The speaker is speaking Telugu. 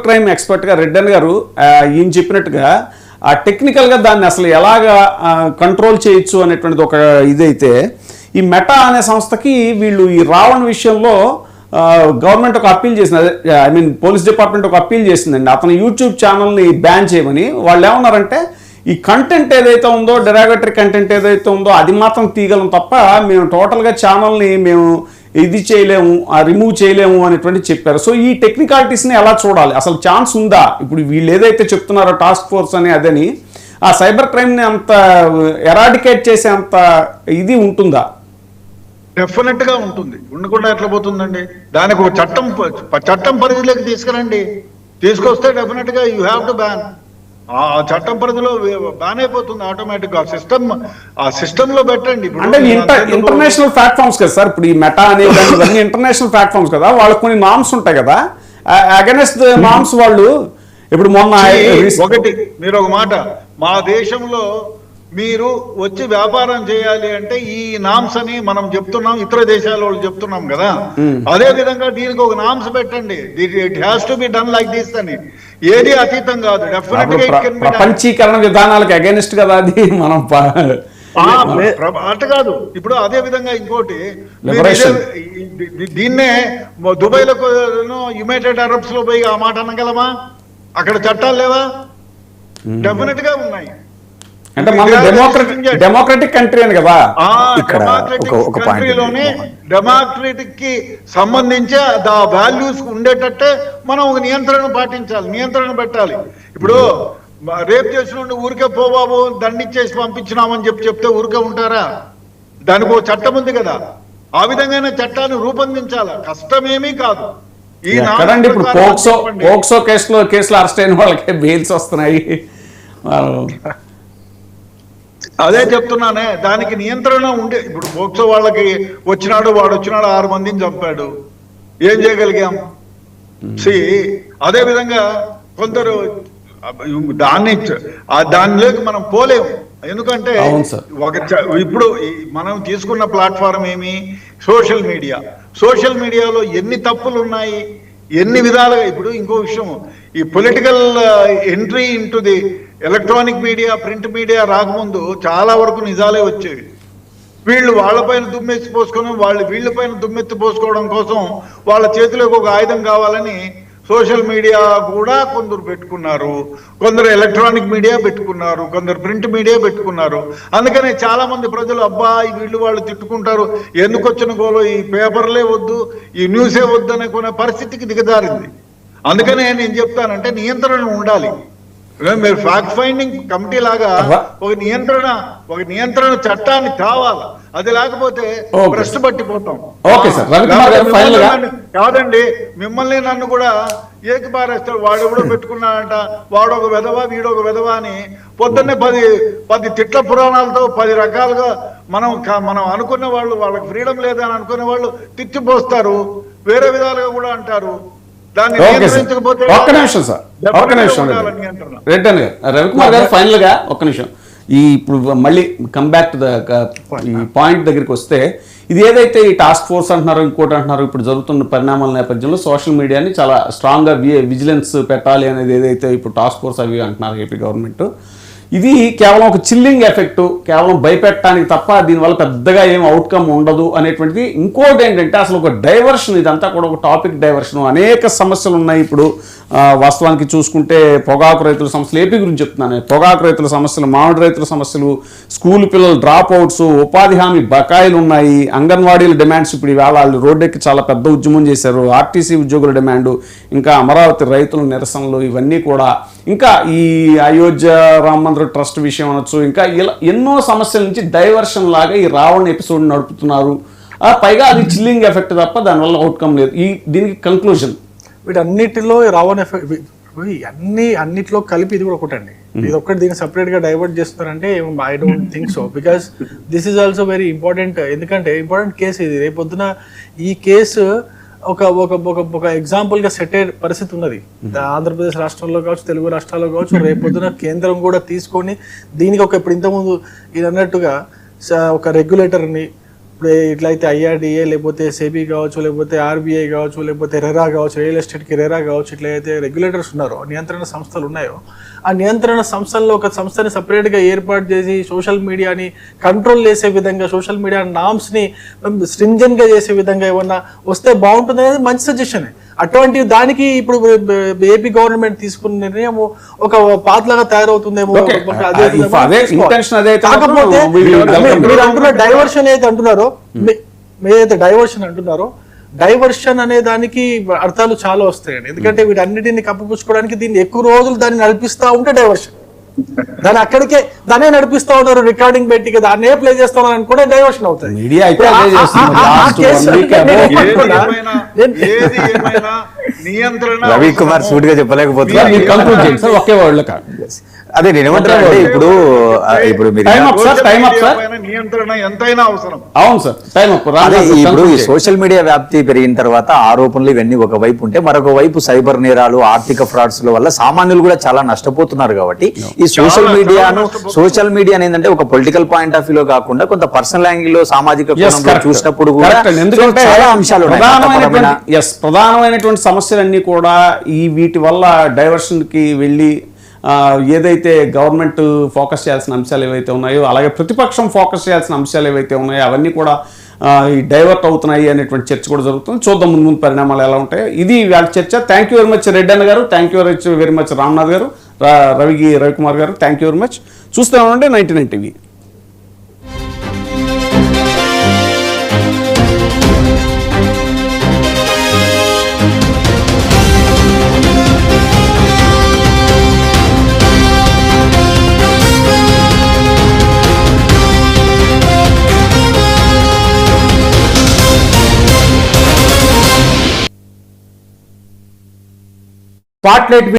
క్రైమ్ ఎక్స్పర్ట్గా రెడ్డన్ గారు ఈయన చెప్పినట్టుగా ఆ టెక్నికల్గా దాన్ని అసలు ఎలాగా కంట్రోల్ చేయొచ్చు అనేటువంటిది ఒక ఇదైతే, ఈ మెటా అనే సంస్థకి వీళ్ళు ఈ రావణ్ విషయంలో గవర్నమెంట్ ఒక అప్పీల్ చేసింది, ఐ మీన్ పోలీస్ డిపార్ట్మెంట్ ఒక అప్పీల్ చేసిందండి అతను యూట్యూబ్ ఛానల్ని బ్యాన్ చేయమని. వాళ్ళు ఏమన్నారంటే ఈ కంటెంట్ ఏదైతే ఉందో, డెరాగటరీ కంటెంట్ ఏదైతే ఉందో అది మాత్రం తీయగలం తప్ప మేము టోటల్గా ఛానల్ని మేము ఇది చేయలేము, రిమూవ్ చేయలేము అనేటువంటి చెప్పారు. సో ఈ టెక్నికాలిటీస్ని ఎలా చూడాలి, అసలు ఛాన్స్ ఉందా? ఇప్పుడు వీళ్ళు ఏదైతే చెప్తున్నారో టాస్క్ ఫోర్స్ అని అదని, ఆ సైబర్ క్రైమ్ని అంత ఎరాడికేట్ చేసే అంత ఇది ఉంటుందా? డెఫినెట్ గా ఉంటుంది. ఉండకుండా ఎట్లా పోతుందండి? దానికి ఒక చట్టం పరిధిలోకి తీసుకురండి. తీసుకొస్తే డెఫినెట్ గా యూ హ్యావ్ టు బ్యాన్. ఆ చట్టం పరిధిలో బ్యాన్ అయిపోతుంది ఆటోమేటిక్ గా. ఆ సిస్టమ్ లో పెట్టండి. అంటే ఇంటర్నేషనల్ ప్లాట్ఫామ్స్ కదా సార్, ఇప్పుడు ఈ మెటా అనేది ఇవన్నీ ఇంటర్నేషనల్ ప్లాట్ఫామ్స్ కదా, వాళ్ళకి కొన్ని నామ్స్ ఉంటాయి కదా, అగైనెస్ట్ నామ్స్ వాళ్ళు. ఇప్పుడు మొన్న ఒకటి మీరు ఒక మాట, మా దేశంలో మీరు వచ్చి వ్యాపారం చేయాలి అంటే ఈ నామ్స్ అని మనం చెప్తున్నాం, ఇతర దేశాల వాళ్ళు చెప్తున్నాం కదా, అదే విధంగా దీనికి ఒక నామ్స్ పెట్టండి. It has to be done like this అని. ఏది అతీతం కాదు. డెఫినెట్ గా ప్రపంచీకరణ విధానాలకు అగైనెస్ట్ కదా అది. మనం అట్ట కాదు. ఇప్పుడు అదే విధంగా ఇంకోటి, దీన్నే దుబాయ్ లో యునైటెడ్ అరబ్స్ లో పోయి ఆ మాట అనగలమా? అక్కడ చట్టాలు లేవా? డెఫినెట్ గా ఉన్నాయి. అంటే మన డెమోక్రటిక్ కంట్రీ అని కదా. కంట్రీలోనే డెమోక్రటిక్ కి సంబంధించి వాల్యూస్ ఉండేటట్టే మనం ఒక నియంత్రణ పాటించాలి, నియంత్రణ పెట్టాలి. ఇప్పుడు రేపు చేసిన ఊరికే పోబాబు దండిచ్చేసి పంపించినామని చెప్తే ఊరికే ఉంటారా? దానికి ఒక చట్టం ఉంది కదా. ఆ విధంగానే చట్టాన్ని రూపొందించాలి. కష్టమేమీ కాదు. ఇప్పుడు పోక్సో కేసులో అరెస్ట్ అయిన వాళ్ళకి బెయిల్స్ వస్తున్నాయి. అదే చెప్తున్నానే, దానికి నియంత్రణ ఉండే. ఇప్పుడు పోక్సో వాళ్ళకి వాడు వచ్చినాడు 6 మందిని చంపాడు, ఏం చేయగలిగాం? అదే విధంగా కొందరు దానిలోకి మనం పోలేము. ఎందుకంటే ఇప్పుడు మనం తీసుకున్న ప్లాట్ఫారం ఏమి? Social media. సోషల్ మీడియాలో ఎన్ని తప్పులు ఉన్నాయి, ఎన్ని విధాలుగా. ఇప్పుడు ఇంకో విషయం, ఈ political entry into the electronic media, print media రాకముందు చాలా వరకు నిజాలే వచ్చేవి. వీళ్ళు వాళ్ళపైన దుమ్మెత్తి పోసుకొని వీళ్ళపైన దుమ్మెత్తి పోసుకోవడం కోసం వాళ్ళ చేతిలోకి ఒక ఆయుధం కావాలని సోషల్ మీడియా కూడా కొందరు పెట్టుకున్నారు, కొందరు ఎలక్ట్రానిక్ మీడియా పెట్టుకున్నారు, కొందరు ప్రింట్ మీడియా పెట్టుకున్నారు. అందుకనే చాలా మంది ప్రజలు అబ్బా వీళ్ళు వాళ్ళు తిట్టుకుంటారు, ఎందుకు వచ్చిన గోలో ఈ పేపర్లే వద్దు, ఈ న్యూసే వద్దు అనుకునే పరిస్థితికి దిగజారింది. అందుకనే నేను చెప్తానంటే నియంత్రణ ఉండాలి. మీరు ఫ్యాక్ట్ ఫైండింగ్ కమిటీ లాగా ఒక నియంత్రణ చట్టాన్ని కావాలి. అది లేకపోతే భ్రష్టు పట్టిపోతాం. కాదండి, మిమ్మల్ని నన్ను కూడా ఏకి పారేస్తాడు. వాడెవడో పెట్టుకున్నాడంట, వాడొక వెధవా వీడొక వెధవా అని పొద్దున్నే 10 తిట్ల పురాణాలతో 10 రకాలుగా మనం అనుకునే వాళ్ళు, వాళ్ళకి ఫ్రీడమ్ లేదని అనుకునే వాళ్ళు తిట్టిపోస్తారు, వేరే విధాలుగా కూడా అంటారు. ఒక్క నిమిషం సార్, ఒక్క నిమిషం రెడ్డన్ గారు, రవికుమార్ గారు, ఫైనల్ గా ఒక్క నిమిషం. ఇప్పుడు మళ్ళీ కమ్ బ్యాక్ టు ద ఈ పాయింట్ దగ్గరికి వస్తే, ఇది ఏదైతే ఈ టాస్క్ ఫోర్స్ అంటున్నారు, ఇంకోటి అంటున్నారు, ఇప్పుడు జరుగుతున్న పరిణామాల నేపథ్యంలో సోషల్ మీడియాని చాలా స్ట్రాంగ్గా విజిలెన్స్ పెట్టాలి అనేది ఏదైతే ఇప్పుడు టాస్క్ ఫోర్స్ అవి అంటున్నారు ఏపీ గవర్నమెంట్, ఇది కేవలం ఒక చిల్లింగ్ ఎఫెక్ట్, కేవలం భయపెట్టడానికి తప్ప దీనివల్ల పెద్దగా ఏం అవుట్కమ్ ఉండదు అనేటువంటిది. ఇంకోటి ఏంటంటే అసలు ఒక డైవర్షన్, ఇదంతా కూడా ఒక టాపిక్ డైవర్షన్. అనేక సమస్యలు ఉన్నాయి. ఇప్పుడు వాస్తవానికి చూసుకుంటే పొగాకు రైతుల సమస్యలు, ఏపీ గురించి చెప్తున్నాను, పొగాకు రైతుల సమస్యలు, మామిడి రైతుల సమస్యలు, స్కూల్ పిల్లల డ్రాప్ అవుట్స్, ఉపాధి హామీ బకాయిలు ఉన్నాయి, అంగన్వాడీల డిమాండ్స్. ఇప్పుడు ఈవేళ వాళ్ళు రోడ్డెక్కి చాలా పెద్ద ఉద్యమం చేశారు, ఆర్టీసీ ఉద్యోగుల డిమాండు, ఇంకా అమరావతి రైతుల నిరసనలు, ఇవన్నీ కూడా, ఇంకా ఈ అయోధ్య రామ మందిర ట్రస్ట్ విషయం అనొచ్చు, ఇంకా ఇలా ఎన్నో సమస్యల నుంచి డైవర్షన్ లాగా ఈ రావణ్ ఎపిసోడ్ నడుపుతున్నారు. పైగా అది చిల్లింగ్ ఎఫెక్ట్ తప్ప దానివల్ల అవుట్కమ్ లేదు. దీనికి కంక్లూజన్ వీటన్నిటిలో రావణ్ ఎఫెక్ట్ అన్నిట్లో కలిపి ఇది కూడా ఒకటండి. ఇది ఒకటి దీన్ని సపరేట్ గా డైవర్ట్ చేస్తున్నారంటే I don't think so, because this is also very important. ఎందుకంటే ఇంపార్టెంట్ కేసు ఇది. రేపొద్దున ఈ కేసు ఒక ఎగ్జాంపుల్ గా సెట్ అయ్యే పరిస్థితి ఉన్నది. ఆంధ్రప్రదేశ్ రాష్ట్రంలో కావచ్చు, తెలుగు రాష్ట్రాల్లో కావచ్చు. రేపొద్దున కేంద్రం కూడా తీసుకొని దీనికి ఇప్పుడు ఇంతకుముందు ఇది అన్నట్టుగా ఒక రెగ్యులేటర్ని, ఇప్పుడు ఇట్లయితే ఐఆర్డిఏ లేకపోతే సెబీ కావచ్చు, లేకపోతే ఆర్బీఐ కావచ్చు, లేకపోతే రెరా కావచ్చు, రియల్ ఎస్టేట్కి రెరా కావచ్చు, ఇట్లయితే రెగ్యులేటర్స్ ఉన్నారో, నియంత్రణ సంస్థలు ఉన్నాయో, ఆ నియంత్రణ సంస్థల్లో ఒక సంస్థని సపరేట్గా ఏర్పాటు చేసి సోషల్ మీడియాని కంట్రోల్ చేసే విధంగా, సోషల్ మీడియా నామ్స్ని స్ట్రింజెంట్గా చేసే విధంగా ఏమన్నా వస్తే బాగుంటుంది అనేది మంచి సజెషనే. అటువంటి దానికి ఇప్పుడు ఏపీ గవర్నమెంట్ తీసుకున్న నిర్ణయం ఒక పాతలాగా తయారవుతుందేమో. కాకపోతే మీరు అంటున్న డైవర్షన్ ఏదైతే అంటున్నారో, మీరైతే డైవర్షన్ అంటున్నారో, డైవర్షన్ అనే దానికి అర్థాలు చాలా వస్తాయండి. ఎందుకంటే వీటన్నిటిని కప్పిపుచ్చుకోవడానికి దీన్ని ఎక్కువ రోజులు దాన్ని నడిపిస్తా ఉంటే డైవర్షన్, దాన్ని అక్కడికే దాన్నే నడిపిస్తా ఉన్నారు, రికార్డింగ్ పెట్టి దాన్నే ప్లే చేస్తా ఉన్నారు అనుకుంటే డైవర్షన్ అవుతుంది. రవి కుమార్ సూట్ గా చెప్పలేకపోతున్నారు. ఒకే వర్డ్ కాదు. అదే నేను ఏమంటానంటే ఇప్పుడు మీరు నియంత్రణ ఎంతైనా అవసరం. అవును సార్, టైం అప్. అదే ఇప్పుడు ఈ సోషల్ మీడియా వ్యాప్తి పెరిగిన తర్వాత ఆరోపణలు ఇవన్నీ ఒకవైపు ఉంటే, మరొక వైపు సైబర్ నేరాలు, ఆర్థిక ఫ్రాడ్స్ వల్ల సామాన్యులు కూడా చాలా నష్టపోతున్నారు. కాబట్టి ఈ సోషల్ మీడియా ఏంటంటే ఒక పొలిటికల్ పాయింట్ ఆఫ్ వ్యూలో కాకుండా కొంత పర్సనల్ యాంగిల్ లో, సామాజిక కోణంలో చూసినప్పుడు కూడా ఎందుకంటే చాలా అంశాలు ప్రధానమైనటువంటి సమస్యలన్నీ కూడా ఈ వీటి వల్ల డైవర్షన్ కి వెళ్ళి ఏదైతే గవర్నమెంట్ ఫోకస్ చేయాల్సిన అంశాలు ఏవైతే ఉన్నాయో, అలాగే ప్రతిపక్షం ఫోకస్ చేయాల్సిన అంశాలు ఏవైతే ఉన్నాయో అవన్నీ కూడా ఈ డైవర్ట్ అవుతున్నాయి అనేటువంటి చర్చ కూడా జరుగుతుంది. చూద్దాం ముందు ముందు పరిణామాలు ఎలా ఉంటాయి. ఇది వాళ్ళ చర్చ. Thank you very much Reddy అన్న గారు, thank you very much Ramnath గారు, రవికుమార్ గారు, థ్యాంక్ యూ వెరీ మచ్. చూస్తూ ఉండండి 99 టీవీ. స్పాట్లైట్